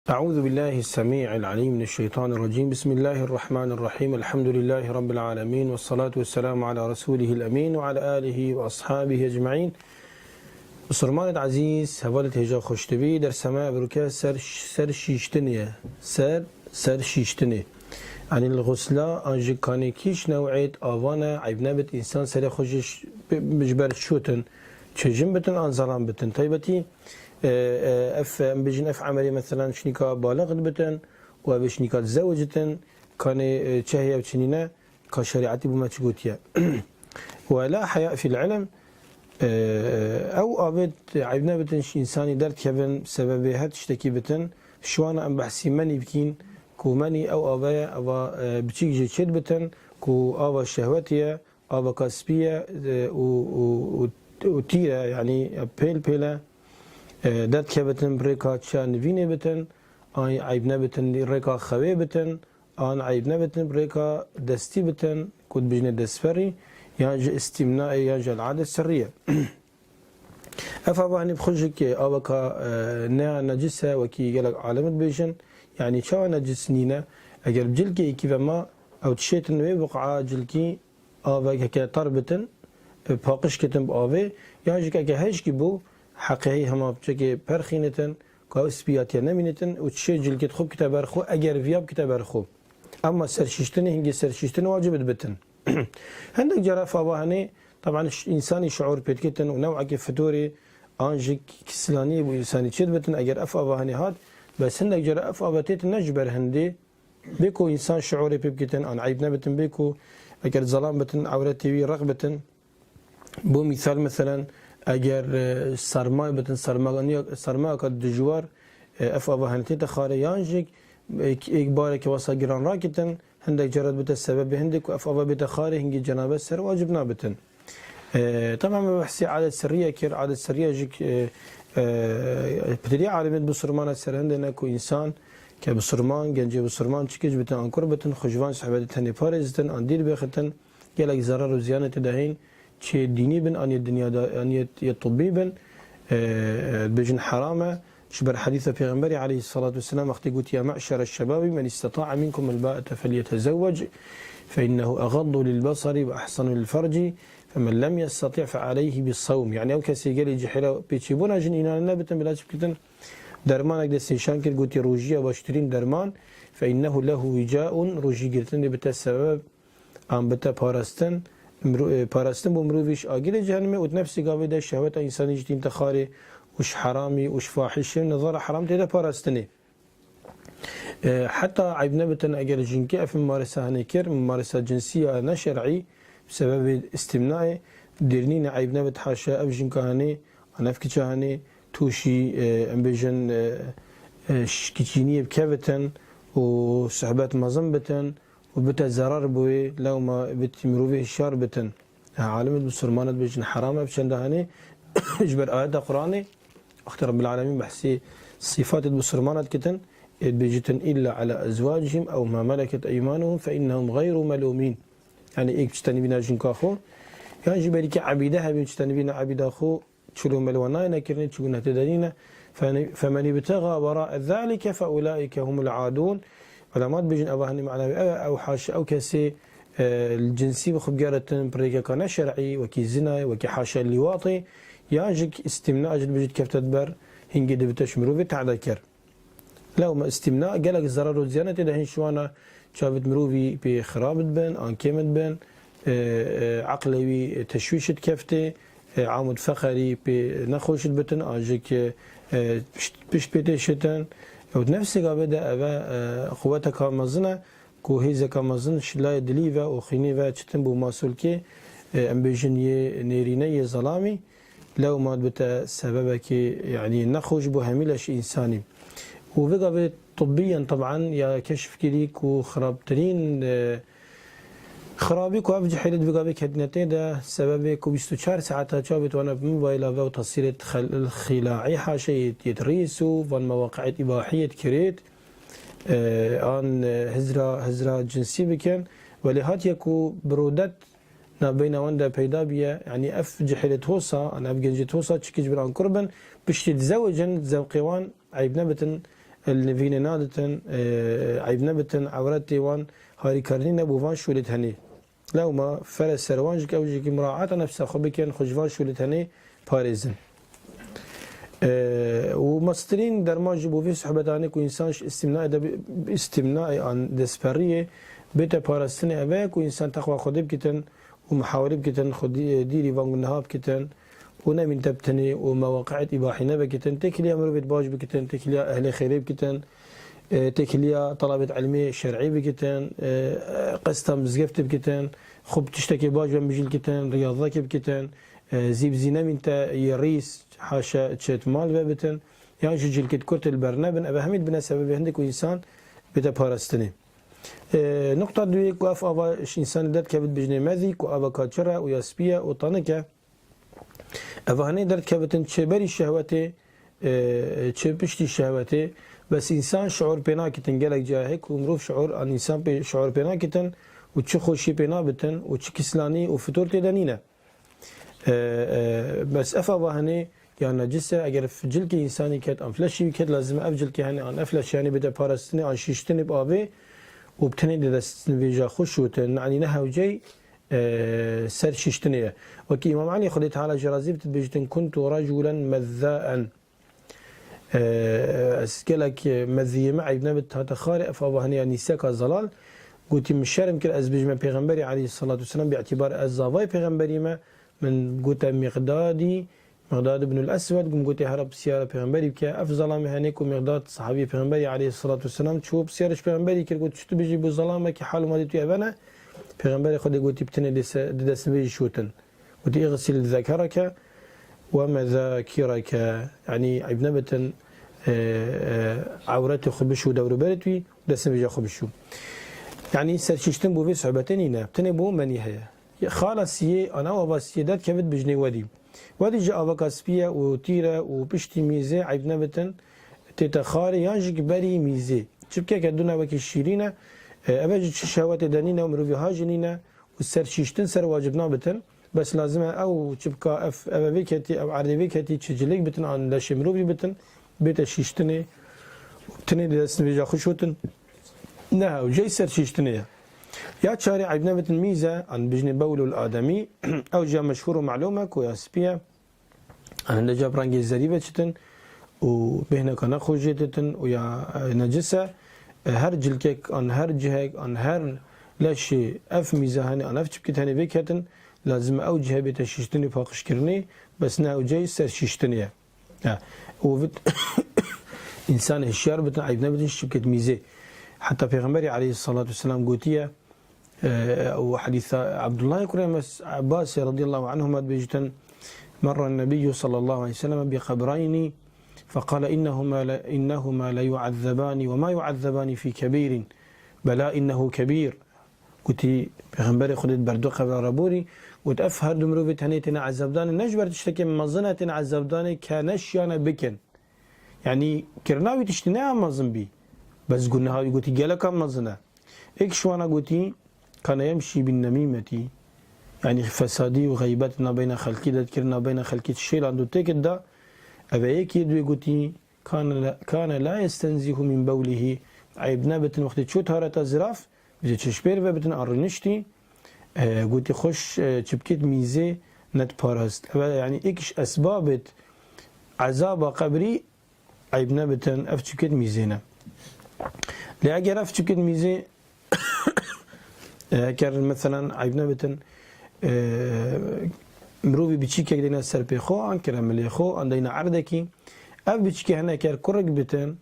أعوذ بالله السميع العليم من الشيطان الرجيم. بسم الله الرحمن الرحيم. الحمد لله رب العالمين والصلاة والسلام على رسوله الأمين وعلى آله وأصحابه أجمعين. بسرمان العزيز هفالت هجا خوشتبي در سماع بروكا سر شيشتنية سر شيشتنية يعني الغسلة أنجي كاني كيش نوعية آوانا عيب نبت إنسان سر خوشش بجبر شوتن تشجم بتن أنظران بتن طيبتي بيجن عملي مثلا شنيكا بالغ بتن وبشنيكا تزوجتن كان تشهي وتشنينا كشريعتي بما تشقوتيا ولا حياء في العلم او ابد عيبنا بتن انساني درت كبن سبب هات تشتكي بتن شوانا ام بحسي مني بكين كو مني او ابا بتشيك جيت بتن كو ابا شهوتيا ابا كاسبيه وتيرا يعني بيلا داد که بتن بريكا تشا نفيني بتن آن عيب نبتن ريكا خوي بتن آن عيب نبتن بريكا دستي بتن كود بجنة دسفري يانج استمناء يانج العادة السرية أفا بخشك أبكا نا نجسة وكي قالك عالمت بيجن يعني شو نجس نينا أجر بجلكي كيف ما أو تشيتن وي بقعة جلكي أبكا كتربتن باقش كتن بآوي يانج كهش كيبو حقیقی هما بچه پرخینتن که اسپیاتی نمینتن و چه جلکت خوب کتاب برخو اگر ویاب کتاب برخو اما سرشیشتنی هنگی سرشیشتنی واجبت بتن هندك جرا فواهني طبعا انساني شعور بيتكتن ونوع فتوري انجي كسلاني بو انساني تشد بتن اگر افواهني هاد بس هندك جرا افواتيت نجبر هندي بيكو انسان شعوري بيتكتن ان عيب نبتن بيكو اگر ظلام بتن عورتي رغبتن بو مثال اگر سرمایه بتن سرمایه که دجوار اف آوهنتی تخاره یانجیک یک باره که واسه گران راکتن هندک جرات بت السبب هندك و اف آوه بتخاره هنگی جنابه سر واجب نابتن طبعا ما بحسي عادة سرية كير عادة سرية جيك بتريع عالمت بسرمان سر هندنا كو انسان كبسرمان جنجي بسرمان چكيج بتن انكر بتن خجوان صحبت تني بارزتن اندير بيختن يلك ضرر و زيانة دهين چه ديني بن أن الدنيا أن يطبي بن بجن حرامة شبر حديث پیغمبري عليه الصلاة والسلام اختي قلت يا معشر الشباب من استطاع منكم الباءة فليتزوج فإنه أغض للبصر وأحسن للفرج فمن لم يستطيع فعليه بالصوم يعني أو كسي قال يجي حلا بيتشيبونا جن إنا نبتن بلا شبكتن درمانك دستيشان كر قلت روجيا باشترين درمان فإنه له وجاء روجي قلتن بتا السبب أم بتا بارستن پاراستن بو مروفيش آگل جهنمه و نفسي قاوه ده شهوت انساني جدين تخاري وش حرامي وش فاحشه نظر حرام تيدا پاراستنه حتى عيب نبتن اگر جنكي اف ممارسة هنكر ممارسة جنسية نا شرعي بسبب استمناء درنين عيب نبت حاشا اف جنكا هني انف كيشا هني توشي امبيجن كيشينية بكافتن و صحبات مظن بتن وبتا زرار بوي لو ما بتمروفي الشار بتن عالمت بسرمانت بجن حرامه بشن دهاني اجبر آيات قرآني اختار رب العالمين بحسي صفات بسرمانت كتن بيجتن إلا على أزواجهم أو ما ملكت أيمانهم فإنهم غير ملومين يعني إيك بجتني بنا جنكاخو يعني جبالي كعبيدها بجتني بنا عبيداخو تشلو ملوناينا كرني تشلو تدانينا فمن ابتغى وراء ذلك فأولئك هم العادون علامات بيجن أباهني معنا أو حاش أو كسي الجنسي بخب جارتن بريكا كان شرعي وكي زنا وكي حاشا اللواطي ياجك استمناء جد بجد كيف تدبر هنجي دبتش مروفي تعذكر لو ما استمناء قالك الزرار والزيانة ده شوانا شافت مروفي بخرابت بن أنكيمت بن عقلوي تشويشت كفتي عامد فخري بنخوشت بتن أجيك بشت بيتشتن ونفسي قابدا أبا قوتك مزنة كو هيزك مزن شلاي دليفا وخينيفا تشتنبو ماسولكي ام بيجن نيريني ظلامي لو ما بتا سببك يعني نخوش بو هميلش انساني وبقى طبيا طبعا يا كشف كليك وخرابترين خرابي كو افجح حيلت بقى بك هدنتين ده سببك كو 24 ساعة جابت وانا بموبايل او تصير الخلاعي حاشي يتريسو فان مواقع اباحية كريت ان هزرا جنسي بكن ولهات يكو برودت نبينا وندا بيدا بيا يعني اف جحلت هوسا انا ابجنجت هوسا تشكيج بران قربن باش تتزوجن زوقيوان عيب نبتن النفين نادتن عيب نبتن عورتي وان هاري كارنين بوفان شولت هني لو ما فرس سروانجك أو جيك مراعاة نفسها خبكين خجفان شولت هني باريزن ومسترين در ما جبوا في صحبتاني كو إنسانش استمناء عن دسبرية بيتا باراستني أباك وإنسان تقوى خدي بكتن ومحاولة بكتن خدي ديري وانغنها بكتن ونامين تبتني ومواقع إباحينا بكتن تكليا مروفة باج بكتن تكليا أهل خيري بكتن تكليا طلبة علمية شرعي بكتن قسطة مزقفت بكتن خب تشتكي باج بمجيل كتن رياضة بكتن زيب زينا من تا يريس حاشا تشت مال ببتن يعني جيل كت كرت البرنامج أبا هميد بنا سبب عندك وإنسان بتا باراستني نقطة دوية كواف أبا إنسان دات كبت بجني مذي كوافا كاتشرا وياسبيا وطانكا أبا هني دات كبتن تشبري الشهواتي تشبشتي الشهواتي بس إنسان شعور بينا كتن جالك جاهك ومروف شعور عن إنسان شعور بينا كتن وتشخوشي بينا بتن وتشكسلاني وفتور تدانينا بس أفا هني يعني جسر أجر في جلك إنساني كت أم فلاشي كت لازم أفجل كهني عن أفلاش يعني بدأ بارستني عن شيشتني بأبي وبتني دست نفيجا خشوتن يعني نها وجي سر شيشتنية وكي إمام علي خدي تعالى جرازي بتبجتن كنت رجلا مذاء أسكلك مذي معي بنبت هتخارئ فأبا هني يعني ساكا الزلال قلت مشارم كل أزبج من بيغمبري عليه الصلاة والسلام باعتبار الزافاي بيغمبري ما من قلت مقداد بن الأسود قلت هرب سيارة بيغمبري بك أفضل مهنيك ومقداد صحابي بيغمبري عليه الصلاة والسلام تشوف سيارة بيغمبري كل قلت شتو بيجي بظلامة كي حاله ما ديتو أبانا بيغمبري خدي قلت بتني دس بيجي شوتن قلت اغسل ذكرك ومذاكرك يعني عبنبة عورته خبشو دور بردوي دس بيجي خبشو يعني سرشتن بو في صعبتين هنا بتني بو مني هي خالص يه أنا وبس يدات كبت بجني ودي جاء بكاسبيا وتيرا وبشتي ميزة عيبنا بتن تتخاري يانجك بري ميزة شبكة كدونا وكي الشيرينة أبجد شهوات دانينا ومروفي هاجنينا والسر شيشتن سر واجبنا بتن بس لازم أو شبكة أبابيكتي أو عربيكتي تشجليك بتن عن لاش مروفي بتن بيت شيشتني وبتني دسن بيجا خشوتن نها وجي سر شيشتني يا شارع عيبنا بتن ميزة عن بجني بول الآدمي أو جاء مشهور معلومة كوياسبيا أنا نجاب رانجي زريبة تن وبهنا كان خوجتن ويا نجسة هر جلكك عن هر جهك عن هر لاشي أف ميزة هني أنا أفتش بكتاني بكتن لازم أو جهة بتشيشتني فاقش كرني بس نا وجاي سر شيشتني وفت إنسان هشيار بتن عيبنا بتن شبكة ميزة حتى في عليه الصلاة والسلام قوتية وحديث عبد الله كريم عباس رضي الله عنهما بيجتن مر النبي صلى الله عليه وسلم بقبرين فقال إنهما لا يعذبان وما يعذبان في كبير بلا إنه كبير قلتي بيغمبري خدت بردو قبر ربوري وتأفهر دمروفي هنيتنا عذبدان نجبر تشتكي من مظنة عذبدان كانشيانا بكن يعني كرناوي تشتناها مظن بي بس قلنا هاي قلتي جالك مظنة إكشوانا قلتي كان يمشي بالنميمة يعني فسادي وغيبتنا بين خلقي ذكرنا بين خلقي الشيء عنده تكد ده أبيك يدوي قلتي كان لا يستنزه من بوله عيبنا بتن وقت شو تهارة زراف بجد شبير بتن أرنشتي قلتي خوش شبكت ميزة نت باراست يعني إيش أسبابت عذاب قبري عيبنا بتن أفتشكت ميزينا لأجر أفتشكت ميزة كان مثلا عيبنا بتن مروفي بتشيكي دينا سربي خو عن كراملي خو عندنا عردكي أب بتشيكي هنا كار كرك بتن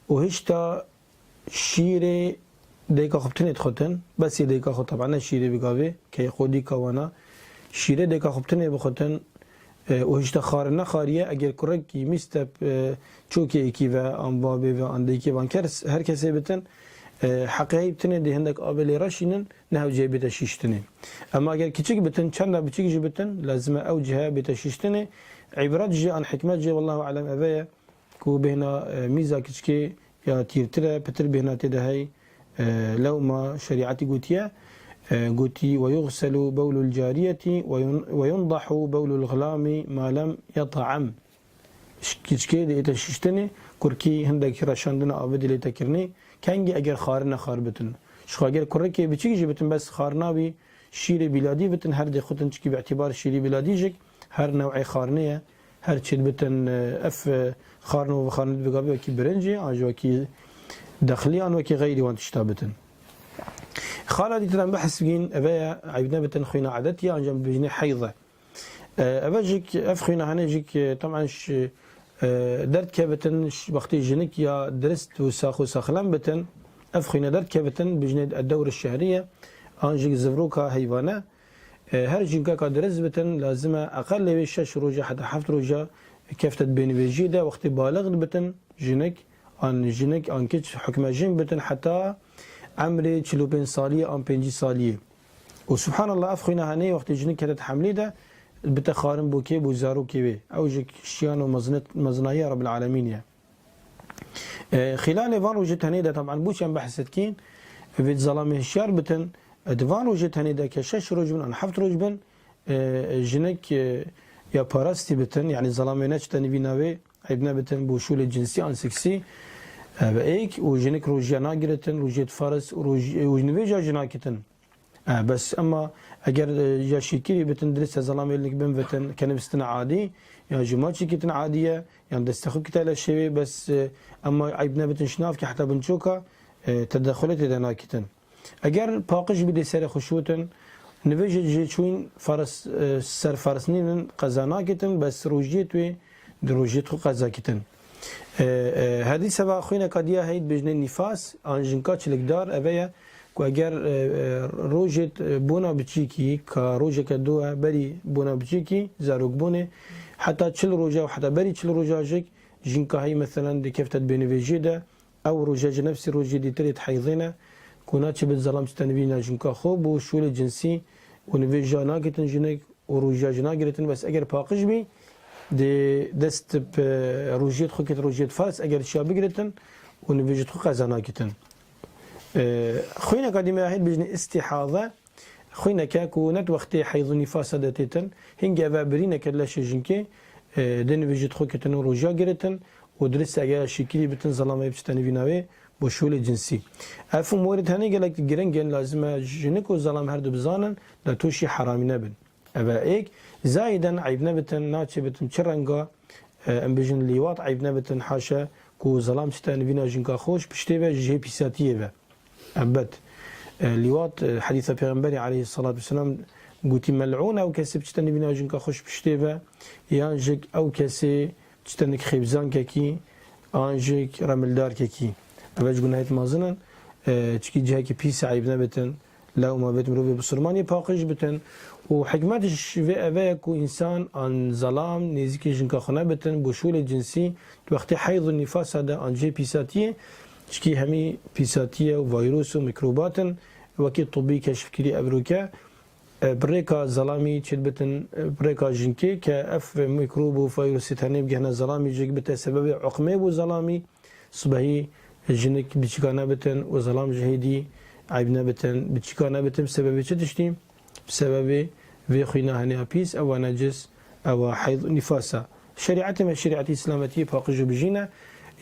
وهشتا شيري ديكا خبتن تخوتن بس ديكا خو طبعا شيري بقابي كي خودي كوانا شيري ديكا خبتن بخوتن وهشتا خارنا خارية أجر كرك مستب تشوكي كيفا أم بابي وعندي كيفا كرس هر كسي بتن حقيقي بتني دي هندك قابل راشينن نهو جاي بتشيشتني اما اگر كيتشيك بتن چندا بتشيك جي بتن لازم اوجها بتشيشتني عبرات جي عن حكمات جي والله اعلم ابايا كو بهنا ميزا كيتشكي يا تيرترا بتر بهنا تدهي لو ما شريعتي قوتيا قوتي ويغسل بول الجارية وينضح بول الغلام ما لم يطعم کچکی دیت ششتنی کرکی هندکی رشاندن آبادی لیت کرنی کنگی اگر خارنا خار بتن شخاگر کرکی بچی جی بتن بس خارنا بی شیر بلادی بتن هر دی خودن چکی باعتبار شیری بلادی جک هر نوع خارنیه هر چید بتن اف خارن و خارن بقابی وکی برنجی آج وکی داخلی آن وکی غیری وان تشتابتن خالدی تران بحث بگین اوه عیبنا بتن خوینا عادتی انجام بجنی حیضه اوه جک اف خوینا هنه جک طبعا درد که بتن وقتی جنک یا درست و ساخلان بتن اف خوینا درد که بتن بجنی الدور الشهرية آن جک زفروکا حیوانه هر جنكا كدرز بتن لازم اقل 6 روجه حتى 7 روجه كفتت بين بيجيده وقت بالغ بتن جنك ان كيش حكم جن بتن حتى عمري 45 ساليه ام 5 ساليه وسبحان الله افخينا هني وقت جنك كانت حملي ده بتخارن بوكي بوزارو كيبي او جك شيانو مزنايه رب العالمين يعني خلال فان وجت هني ده طبعا بوش بحثت كين في ظلام الشار بتن دوان روجت هنی ده که 6 روز بن آن 7 روز بن جنک یا پاراستی بتن یعنی ظلامه نچتنی بیناوی عیبنا بتن بوشول جنسی آن سکسی و ایک و جنک روجیا ناگرتن روجیت فارس و نویجا جناکتن بس اما اگر یا شکری بتن درست ظلامه لنک بن بتن کنبستن عادی یا جماعتی کتن عادیه يعني دستخو كتالا شوي بس اما عيبنا بتن شناف كي حتى بنشوكا تدخلات اذا كتن اگر باقش بده سر خشوتن نویج جی چون فرس سر فرسنین قزانا کتن بس روجیت و دروجیت خو قزا کتن هذه سبا خوينا قديه هيد بجن نفاس انجنكا چلكدار اويا کو اگر روجت بونا بچيكي کا روجه كدو بري بونا بچيكي زاروك بونه حتى چل روجه وحتى بري چل روجه جك جنكا هي مثلا دي كفتت بنفيجيدا او روجه نفس روجه دي تريت حيضنا كوناتش بالظلام ستنبينا جنكا خوب وشول جنسي ونفيجا ناقتن جنك وروجا جناقتن بس اگر باقش بي دي دست روجيت خو كت روجيت فارس اگر شا بقرتن ونفيجت خو قزاناقتن خوينا قديمه هيد بجن استحاضه خوينا كاكو نت وقتي حيض نفاس دتتن هنجا بابرينا كلاش جنكي دن فيجت خو كتن روجا قرتن ودرس اگر شكلي بتن ظلام يبستنبيناوي بوشول جنسي اف مورد هني قالك جرنجن لازم جنك وظلام هردو بزانن لا توشي حرامي نبن ابا ايك زايدا عيب نبتن ناتشي بتن چرنگا ام بجن ليوات عيب نبتن حاشا كو ظلام ستنبينا جنكا خوش بشتيبه جي بيساتيه ابد ليوات حديث پیغمبر عليه الصلاه والسلام قوتي ملعون او كسي بشتنبينا جنكا خوش بشتيبه يانجك او كسي بشتنك خبزان كي انجك رملدار كي اوج گناهت مازنن چکی جهه که پیس عیب نبتن لا ما بيت مروي بسرماني باقش بتن وحكمتش في أباك إنسان عن ظلام نزيك جنكا خنا بتن بشول جنسي وقت حيض النفاس هذا عن جي بيساتية شكي همي بيساتية وفيروس وميكروبات وكي طبي كشف كري أبروكا بريكا ظلامي تشد بتن بريكا جنكي كأف ميكروب وفيروس تهني بجهنا ظلامي جيك بتا سبب عقمه وظلامي صبحي جنك بتشكانا بتن وظلام جهيدي عيبنا بتن بتشكانا بتن بسبب تشتي بسبب في خوينا هني ابيس او نجس او حيض نفاسا شريعتي ما شريعه اسلامتيه باقجو بجينا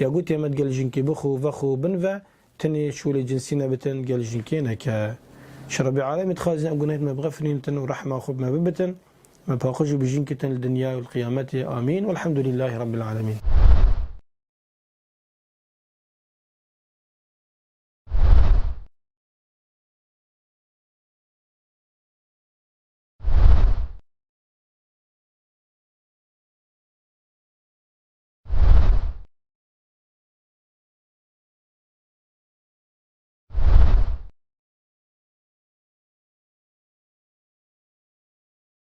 يا قلت يا مد قال جنكي بخو فخو بنفا تني شول جنسينا بتن قال جنكينا ك شرب عالم تخازن قنيت ما بغفنين تن ورحمه خب ما ببتن ما باقجو بجينك تن الدنيا والقيامه امين والحمد لله رب العالمين.